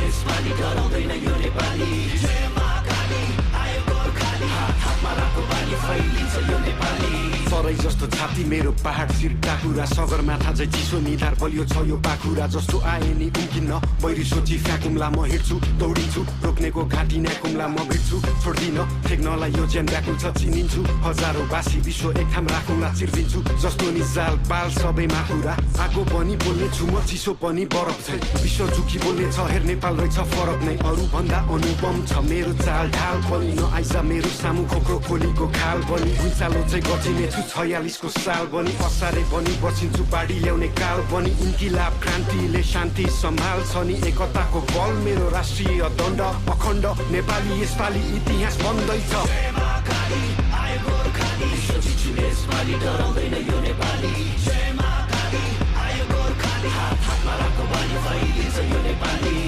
यसपालि डराउँदैन यो नेपाली जय महाकाली आयो गोर्खाली हात हातमा राखो बानी फैलिन्छ यो नेपाली सरै जस्तो छाती मेरो पहाड सिरका कुरा सगरमाथा झै चिसो निधार बलियो छ यो पाखुरा जस्तो आए नि उम्किन्न बैरी सोची फ्याकुम्ला म हिँड्छु दौडिन्छु रोक्नेको घाँटी न्याकुम्ला म भिड्छु छोड्दिन ठेक्नलाई यो ज्यान व्याकुल छ चिनिन्छु हजारौँ बासी विश्व एक ठाम राखुम्ला चिर्दिन्छु जस्तो नि जाल पाल सबैमा कुरा आगो पनि बोल्ने छु म चिसो पनि बरफ छै विश्व झुकी बोल्ने छ हेर नेपाल रहेछ फरक नै अरू भन्दा अनुपम छ मेरो चाल ढाल पनि नआइज मेरो सामु खोक्रो खोलीको खाल पनि भुइँचालो चाहिँ गचिने छु 46 को साल बनी असारे बनी बसिन्छु बाढी ल्याउने काल बनी इन्किलाब क्रान्तिले शान्ति सम्हाल्छ नि एकताको बल मेरो राष्ट्रिय दण्ड अखण्ड नेपाली यसपालि इतिहास बन्दैछ जय महाकाली आयो गोर्खाली यसपालि डराउँदैन यो नेपाली जय महाकाली आयो गोर्खाली हात हातमा राखो बानी फैलिन्छ यो नेपाली